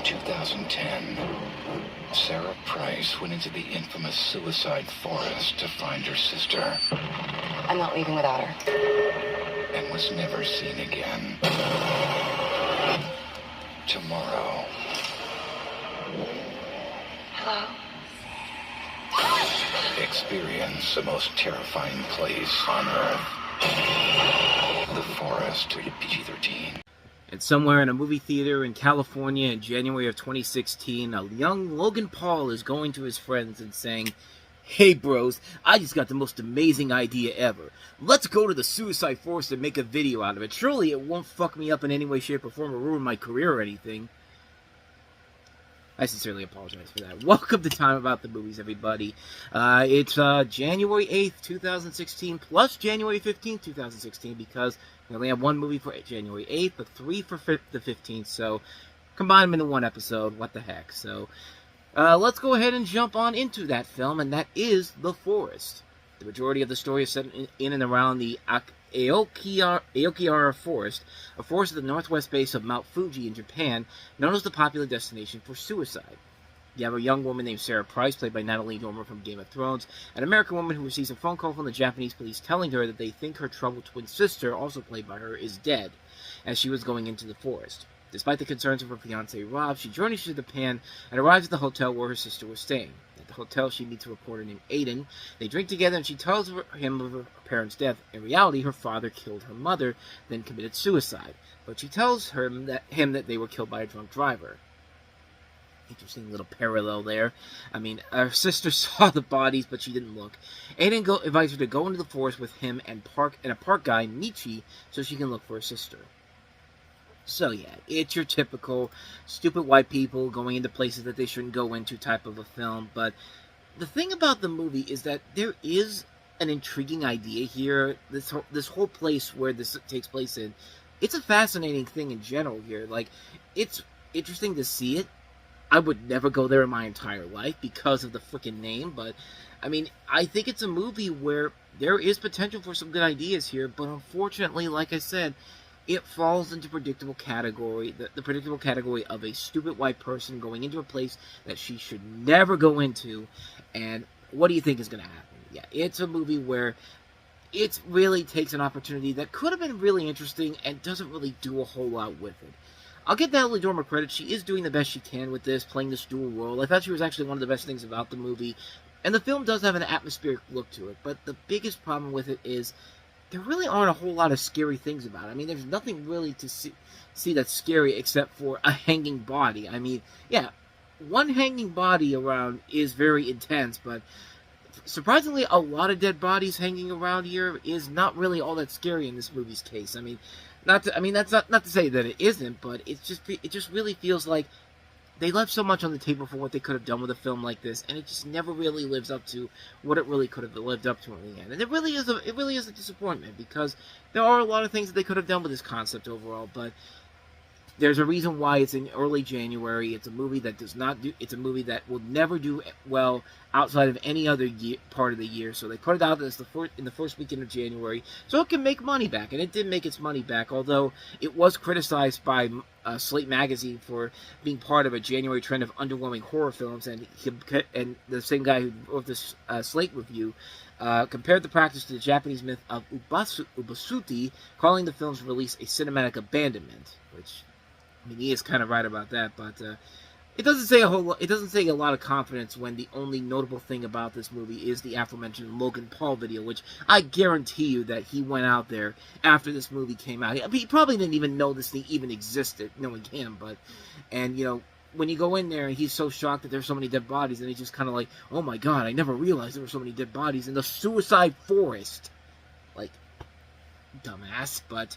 2010, Sarah Price went into the infamous suicide forest to find her sister. I'm not leaving without her. And was never seen again. Tomorrow. Hello? Experience the most terrifying place on Earth. The Forest, rated PG-13. And somewhere in a movie theater in California in January of 2016, a young Logan Paul is going to his friends and saying, "Hey bros, I just got the most amazing idea ever. Let's go to the suicide forest and make a video out of it. Surely it won't fuck me up in any way, shape, or form or ruin my career or anything." I sincerely apologize for that. Welcome to Time About the Movies, everybody. It's January 8th, 2016, plus January 15th, 2016, because we only have one movie for January 8th, but three for the 15th, so combine them into one episode. What the heck? So, let's go ahead and jump on into that film, and that is The Forest. The majority of the story is set in and around the Aokigahara Forest, a forest at the northwest base of Mount Fuji in Japan, known as the popular destination for suicide. You have a young woman named Sarah Price, played by Natalie Dormer from Game of Thrones, an American woman who receives a phone call from the Japanese police telling her that they think her troubled twin sister, also played by her, is dead, as she was going into the forest. Despite the concerns of her fiancé Rob, she journeys to Japan and arrives at the hotel where her sister was staying. At the hotel, she meets a reporter named Aiden. They drink together and she tells him of her parents' death. In reality, her father killed her mother, then committed suicide. But she tells him that they were killed by a drunk driver. Interesting little parallel there. I mean, her sister saw the bodies, but she didn't look. Aiden invites her to go into the forest with him and a park guy, Michi, so she can look for her sister. So yeah, it's your typical stupid white people going into places that they shouldn't go into type of a film. But the thing about the movie is that there is an intriguing idea here. This whole place where this takes place in, it's a fascinating thing in general here. Like, it's interesting to see it. I would never go there in my entire life because of the freaking name. But, I mean, I think it's a movie where there is potential for some good ideas here. But unfortunately, like I said, it falls into predictable category, the predictable category of a stupid white person going into a place that she should never go into. And what do you think is going to happen? Yeah, it's a movie where it really takes an opportunity that could have been really interesting and doesn't really do a whole lot with it. I'll give Natalie Dormer credit. She is doing the best she can with this, playing this dual role. I thought she was actually one of the best things about the movie. And the film does have an atmospheric look to it. But the biggest problem with it is there really aren't a whole lot of scary things about it. I mean, there's nothing really to see that's scary except for a hanging body. I mean, yeah, one hanging body around is very intense, but surprisingly, a lot of dead bodies hanging around here is not really all that scary in this movie's case. I mean, that's not to say that it isn't, but it just really feels like they left so much on the table for what they could have done with a film like this, and it just never really lives up to what it really could have lived up to in the end. And it really is a disappointment, because there are a lot of things that they could have done with this concept overall, but there's a reason why it's in early January. It's a movie that it's a movie that will never do well outside of any other part of the year. So they put it out as in the first weekend of January, so it can make money back. And it did make its money back, although it was criticized by Slate magazine for being part of a January trend of underwhelming horror films. And the same guy who wrote this Slate review compared the practice to the Japanese myth of ubasuti, calling the film's release a cinematic abandonment, which, I mean, he is kind of right about that, but it doesn't say a lot of confidence when the only notable thing about this movie is the aforementioned Logan Paul video, which I guarantee you that he went out there after this movie came out. He probably didn't even know this thing even existed, knowing him, and you know, when you go in there and he's so shocked that there's so many dead bodies, and he's just kind of like, oh my god, I never realized there were so many dead bodies in the suicide forest. Like, dumbass, but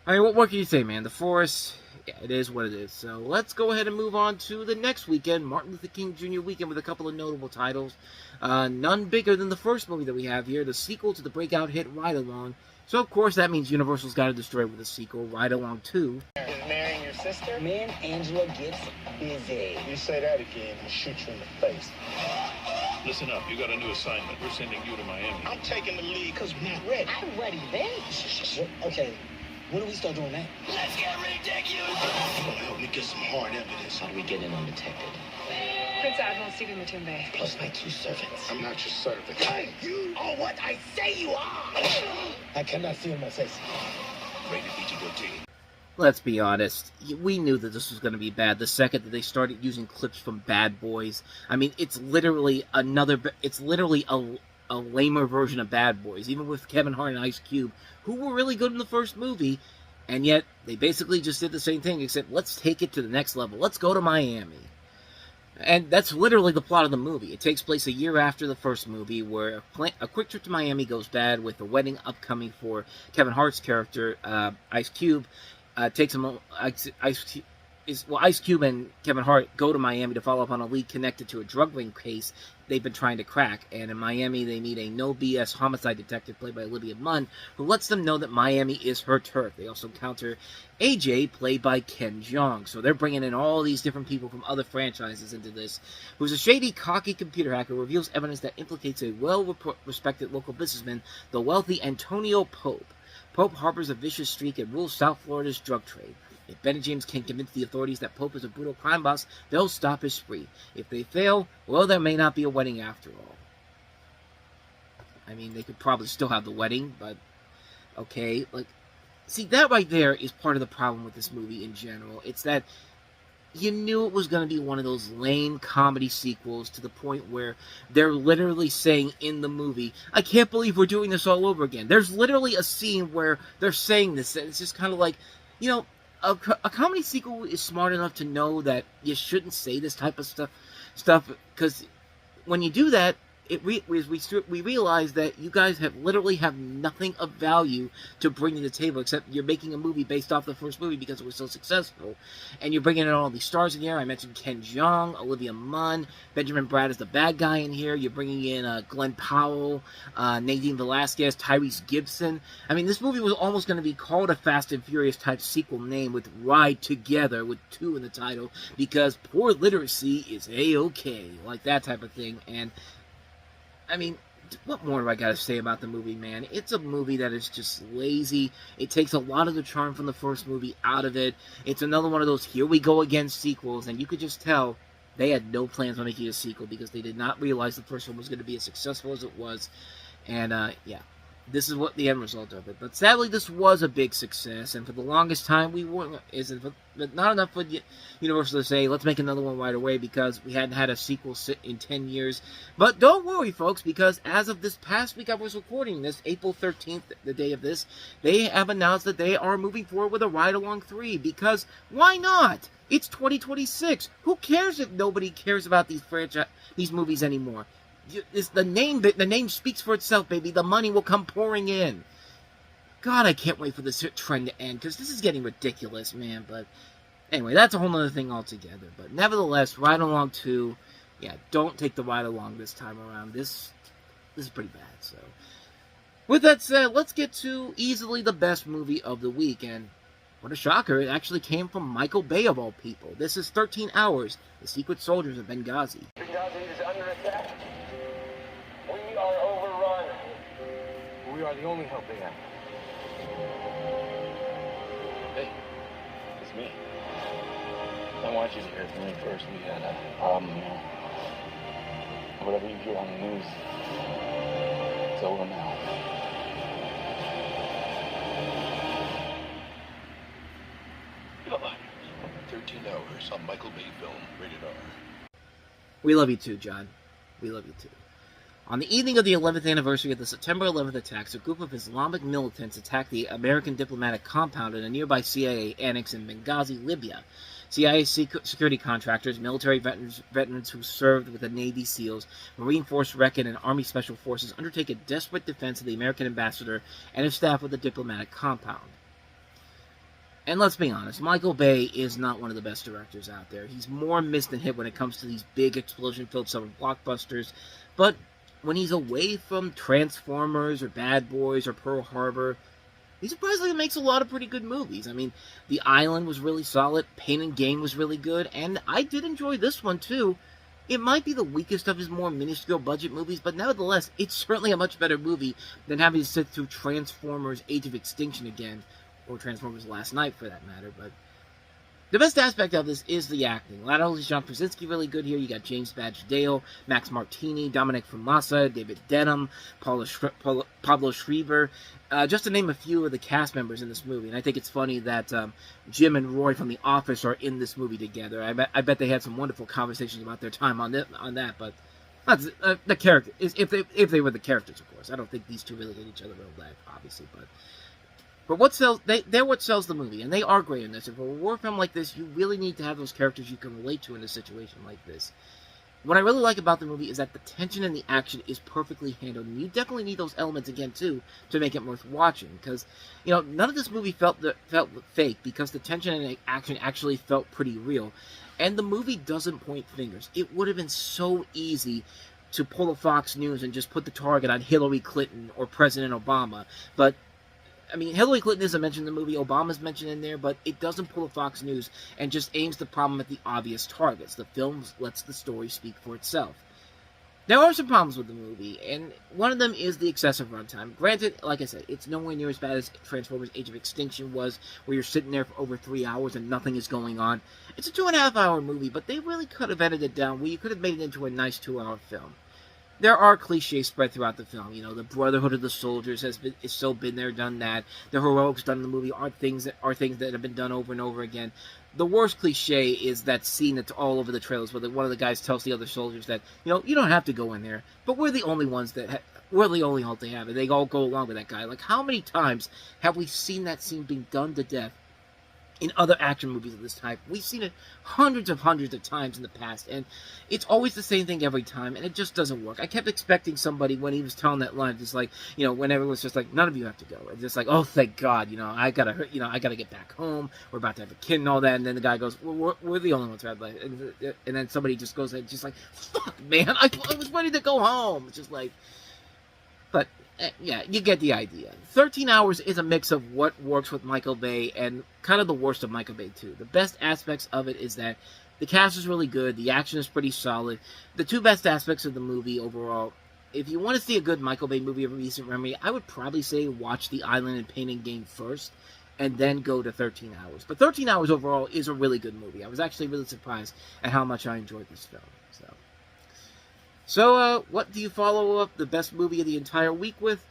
I mean, what can you say, man? The Forest, yeah, it is what it is. So let's go ahead and move on to the next weekend, Martin Luther King Jr. weekend, with a couple of notable titles. None bigger than the first movie that we have here, the sequel to the breakout hit Ride Along. So, of course, that means Universal's got to destroy it with a sequel, Ride Along 2. Is marrying your sister? Man, Angela gets busy. You say that again, I'll shoot you in the face. Listen up, you got a new assignment. We're sending you to Miami. I'm taking the lead because we're not ready. I'm ready then. Okay, when do we start doing that? Let's get ridiculous! Help me get some hard evidence. How do we get in undetected? Prince Admiral Stephen Matumbe. Plus my 2 servants. I'm not your servant. Hey, you are what I say you are! I cannot see in my face. Rated PG-13. Let's be honest. We knew that this was going to be bad the second that they started using clips from Bad Boys. I mean, it's literally a lamer version of Bad Boys, even with Kevin Hart and Ice Cube, who were really good in the first movie, and yet they basically just did the same thing, except let's take it to the next level. Let's go to Miami. And that's literally the plot of the movie. It takes place a year after the first movie, where a quick trip to Miami goes bad with the wedding upcoming for Kevin Hart's character, Ice Cube. Ice Cube and Kevin Hart go to Miami to follow up on a lead connected to a drug ring case they've been trying to crack. And in Miami, they meet a no-BS homicide detective played by Olivia Munn, who lets them know that Miami is her turf. They also encounter AJ, played by Ken Jeong. So they're bringing in all these different people from other franchises into this, who's a shady, cocky computer hacker who reveals evidence that implicates a well-respected local businessman, the wealthy Antonio Pope. Pope harbors a vicious streak and rules South Florida's drug trade. If Ben and James can convince the authorities that Pope is a brutal crime boss, they'll stop his spree. If they fail, well, there may not be a wedding after all. I mean, they could probably still have the wedding, but okay. See, that right there is part of the problem with this movie in general. It's that you knew it was going to be one of those lame comedy sequels to the point where they're literally saying in the movie, I can't believe we're doing this all over again. There's literally a scene where they're saying this, and it's just kind of like, you know, a comedy sequel is smart enough to know that you shouldn't say this type of stuff, because when you do that, we realize that you guys literally have nothing of value to bring to the table, except you're making a movie based off the first movie because it was so successful, and you're bringing in all these stars in here. I mentioned Ken Jeong, Olivia Munn, Benjamin Bratt is the bad guy in here. You're bringing in Glenn Powell, Nadine Velasquez, Tyrese Gibson. I mean, this movie was almost going to be called a Fast and Furious type sequel name with Ride Together with 2 in the title, because poor literacy is A-okay, like that type of thing. And I mean, what more do I gotta say about the movie, man? It's a movie that is just lazy. It takes a lot of the charm from the first movie out of it. It's another one of those here we go again sequels, and you could just tell they had no plans on making a sequel because they did not realize the first one was going to be as successful as it was. And, yeah. This is what the end result of it. But sadly, this was a big success, and for the longest time, we weren't. But not enough for Universal to say, let's make another one right away, because we hadn't had a sequel in 10 years. But don't worry, folks, because as of this past week I was recording this, April 13th, the day of this, they have announced that they are moving forward with a Ride Along 3, because why not? It's 2026. Who cares if nobody cares about these movies anymore? The name speaks for itself, baby. The money will come pouring in. God, I can't wait for this trend to end, because this is getting ridiculous, man. But anyway, that's a whole other thing altogether. But nevertheless, Ride Along 2, yeah, don't take the Ride Along this time around. This is pretty bad. So, with that said, let's get to easily the best movie of the week. And what a shocker, it actually came from Michael Bay, of all people. This is 13 Hours, The Secret Soldiers of Benghazi. Benghazi is under attack. We are overrun. We are the only help they have. Hey, it's me. I want you to hear from me first. We had a problem, you know. Whatever you hear on the news, it's over now. Bye-bye. 13 Hours on Michael Bay film, rated R. We love you too, John. We love you too. On the evening of the 11th anniversary of the September 11th attacks, a group of Islamic militants attacked the American diplomatic compound in a nearby CIA annex in Benghazi, Libya. CIA security contractors, military veterans who served with the Navy SEALs, Marine Force Recon, and Army Special Forces undertake a desperate defense of the American ambassador and his staff with the diplomatic compound. And let's be honest, Michael Bay is not one of the best directors out there. He's more missed than hit when it comes to these big explosion-filled summer blockbusters, but when he's away from Transformers or Bad Boys or Pearl Harbor, he surprisingly makes a lot of pretty good movies. I mean, The Island was really solid, Pain and Gain was really good, and I did enjoy this one too. It might be the weakest of his more minuscule budget movies, but nevertheless, it's certainly a much better movie than having to sit through Transformers Age of Extinction again, or Transformers Last Night for that matter. But The best aspect of this is the acting. Not only is John Krasinski really good here, you got James Badge Dale, Max Martini, Dominic Fumasa, David Denham, Pablo Schreiber, just to name a few of the cast members in this movie. And I think it's funny that Jim and Roy from The Office are in this movie together. I bet they had some wonderful conversations about their time on that, but that's, the character, if they were the characters, of course. I don't think these two really hit each other real bad, obviously, but what sells, they're what sells the movie, and they are great in this. And for a war film like this, you really need to have those characters you can relate to in a situation like this. What I really like about the movie is that the tension and the action is perfectly handled, and you definitely need those elements again too to make it worth watching. Because none of this movie felt fake, because the tension and the action actually felt pretty real, and the movie doesn't point fingers. It would have been so easy to pull a Fox News and just put the target on Hillary Clinton or President Obama, but I mean, Hillary Clinton isn't mentioned in the movie, Obama's mentioned in there, but it doesn't pull a Fox News and just aims the problem at the obvious targets. The film lets the story speak for itself. There are some problems with the movie, and one of them is the excessive runtime. Granted, like I said, it's nowhere near as bad as Transformers Age of Extinction was, where you're sitting there for over 3 hours and nothing is going on. It's a 2.5-hour movie, but they really could have edited it down where you could have made it into a nice 2-hour film. There are cliches spread throughout the film. The Brotherhood of the Soldiers is so been there, done that. The heroics done in the movie are things that have been done over and over again. The worst cliche is that scene that's all over the trailers, where one of the guys tells the other soldiers that you don't have to go in there, but we're the only ones that we're the only hope they have, and they all go along with that guy. Like, how many times have we seen that scene being done to death in other action movies of this type? We've seen it hundreds of times in the past, and it's always the same thing every time, and it just doesn't work. I kept expecting somebody, when he was telling that line, just like, when everyone's just like, none of you have to go, and just like, oh, thank God, I gotta get back home, we're about to have a kid and all that, and then the guy goes, we're the only ones who have life, and then somebody just goes, just like, fuck, man, I was ready to go home. It's just like, but yeah, you get the idea. 13 Hours is a mix of what works with Michael Bay and kind of the worst of Michael Bay too. The best aspects of it is that the cast is really good, the action is pretty solid. The two best aspects of the movie overall, if you want to see a good Michael Bay movie of recent memory, I would probably say watch The Island and Pain and Gain first, and then go to 13 Hours. But 13 Hours overall is a really good movie. I was actually really surprised at how much I enjoyed this film. So, what do you follow up the best movie of the entire week with?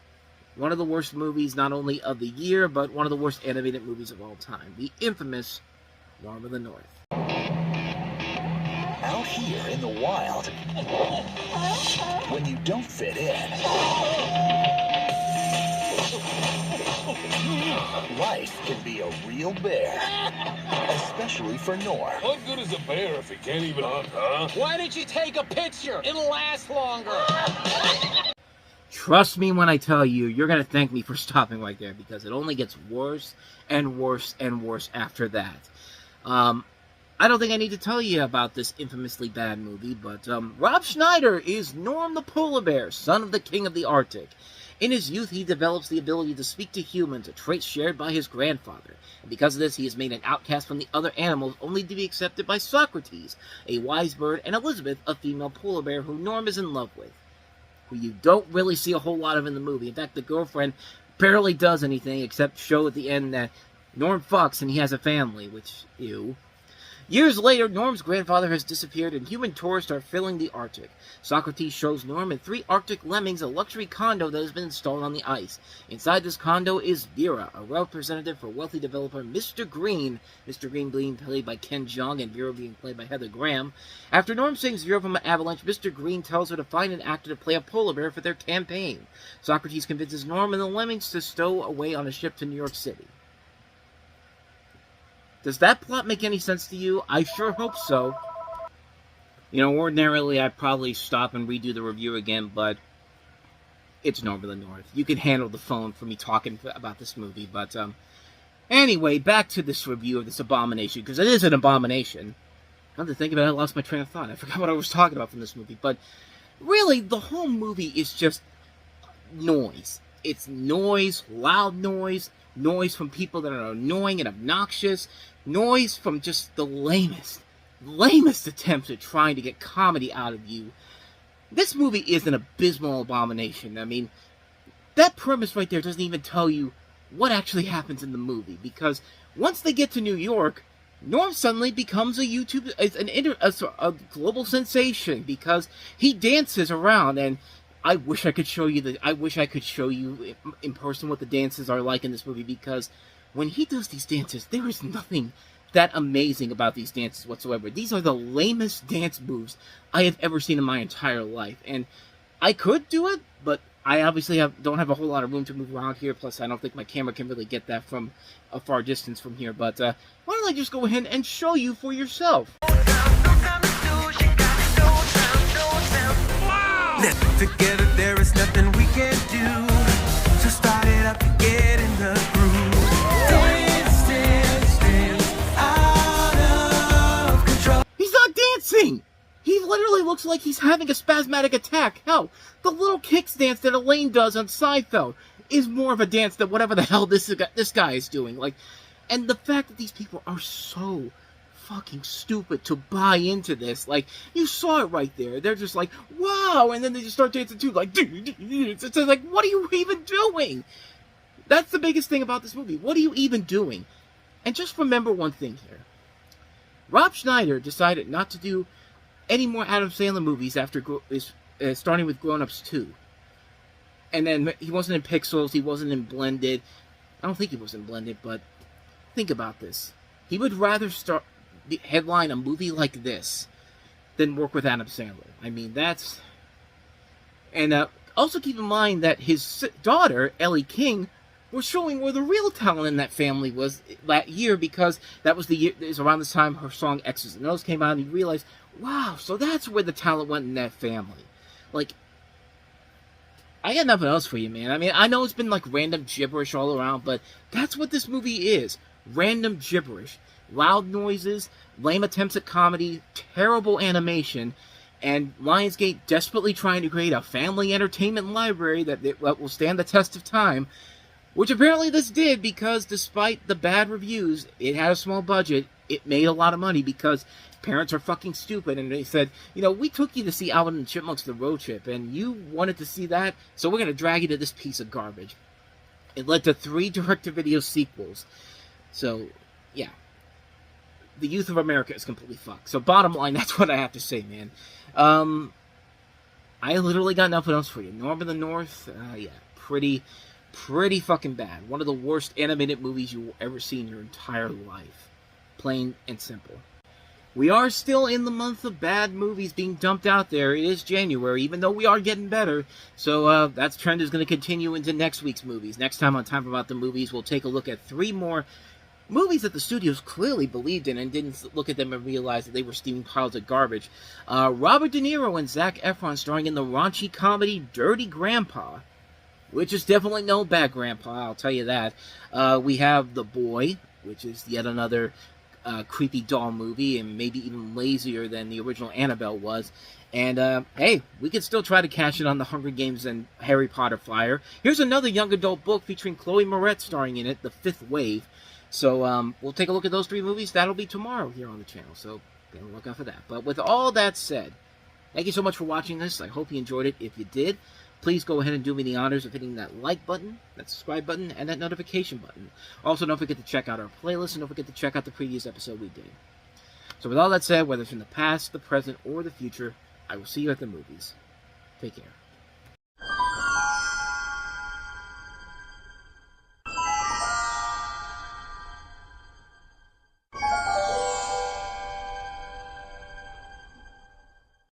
One of the worst movies, not only of the year, but one of the worst animated movies of all time. The infamous Norm of the North. Out here in the wild, when you don't fit in, life can be a real bear. Especially for Norm. What good is a bear if he can't even hunt, huh? Why didn't you take a picture? It'll last longer. Trust me when I tell you, you're going to thank me for stopping right there, because it only gets worse and worse and worse after that. I don't think I need to tell you about this infamously bad movie, but Rob Schneider is Norm the Polar Bear, son of the King of the Arctic. In his youth, he develops the ability to speak to humans, a trait shared by his grandfather. And because of this, he is made an outcast from the other animals, only to be accepted by Socrates, a wise bird, and Elizabeth, a female polar bear who Norm is in love with, who you don't really see a whole lot of in the movie. In fact, the girlfriend barely does anything except show at the end that Norm fucks and he has a family, which, ew. Years later, Norm's grandfather has disappeared and human tourists are filling the Arctic. Socrates shows Norm and 3 Arctic lemmings a luxury condo that has been installed on the ice. Inside this condo is Vera, a representative for wealthy developer Mr. Green. Mr. Green being played by Ken Jeong and Vera being played by Heather Graham. After Norm saves Vera from an avalanche, Mr. Green tells her to find an actor to play a polar bear for their campaign. Socrates convinces Norm and the lemmings to stow away on a ship to New York City. Does that plot make any sense to you? I sure hope so. Ordinarily I'd probably stop and redo the review again, but it's Norm of the North. You can handle the phone for me talking about this movie, but anyway, back to this review of this abomination, because it is an abomination. Now to think about it, I lost my train of thought. I forgot what I was talking about from this movie, but really, the whole movie is just noise. It's noise, loud noise from people that are annoying and obnoxious, noise from just the lamest attempts at trying to get comedy out of you. This movie is an abysmal abomination. I mean, that premise right there doesn't even tell you what actually happens in the movie, because once they get to New York, Norm suddenly becomes a a global sensation because he dances around, and I wish I could show you in person what the dances are like in this movie, because when he does these dances, there is nothing that amazing about these dances whatsoever. These are the lamest dance moves I have ever seen in my entire life, and I could do it, but I obviously don't have a whole lot of room to move around here, plus I don't think my camera can really get that from a far distance from here, but why don't I just go ahead and show you for yourself. Together there is nothing we can't do. So start it up and get in the groove. Dance, dance, dance, out of control. He's not dancing! He literally looks like he's having a spasmodic attack. Hell, the little kicks dance that Elaine does on Seinfeld is more of a dance than whatever the hell this guy is doing. Like, and the fact that these people are so fucking stupid to buy into this. Like, you saw it right there. They're just like, wow, and then they just start dancing too. Like, it's like, what are you even doing? That's the biggest thing about this movie. What are you even doing? And just remember one thing here. Rob Schneider decided not to do any more Adam Sandler movies after starting with Grown Ups 2. And then he wasn't in Pixels, he wasn't in Blended. I don't think he was in Blended, but think about this. He would rather headline a movie like this than work with Adam Sandler. I mean, that's... And also keep in mind that his daughter, Ellie King, was showing where the real talent in that family was that year, because that was the year, it was around this time her song X's and O's came out, and he realized, wow, so that's where the talent went in that family. Like, I got nothing else for you, man. I mean, I know it's been like random gibberish all around, but that's what this movie is. Random gibberish. Loud noises, lame attempts at comedy, terrible animation, and Lionsgate desperately trying to create a family entertainment library that will stand the test of time, which apparently this did, because despite the bad reviews, it had a small budget, it made a lot of money because parents are fucking stupid, and they said, you know, we took you to see Alvin and the Chipmunks The Road Trip, and you wanted to see that, so we're going to drag you to this piece of garbage. It led to 3 direct-to-video sequels. So, yeah. The youth of America is completely fucked. So bottom line, that's what I have to say, man. I literally got nothing else for you. Norm of the North, yeah, pretty fucking bad. One of the worst animated movies you will ever see in your entire life. Plain and simple. We are still in the month of bad movies being dumped out there. It is January, even though we are getting better. So that trend is going to continue into next week's movies. Next time on Time About the Movies, we'll take a look at 3 more movies that the studios clearly believed in and didn't look at them and realize that they were steaming piles of garbage. Robert De Niro and Zac Efron starring in the raunchy comedy Dirty Grandpa, which is definitely no bad grandpa, I'll tell you that. We have The Boy, which is yet another creepy doll movie, and maybe even lazier than the original Annabelle was. And, hey, we can still try to cash it on the Hunger Games and Harry Potter flyer. Here's another young adult book featuring Chloe Moretz starring in it, The Fifth Wave. So, we'll take a look at those 3 movies. That'll be tomorrow here on the channel, so be on the lookout for that. But with all that said, thank you so much for watching this. I hope you enjoyed it. If you did, please go ahead and do me the honors of hitting that like button, that subscribe button, and that notification button. Also, don't forget to check out our playlist, and don't forget to check out the previous episode we did. So with all that said, whether it's in the past, the present, or the future, I will see you at the movies. Take care.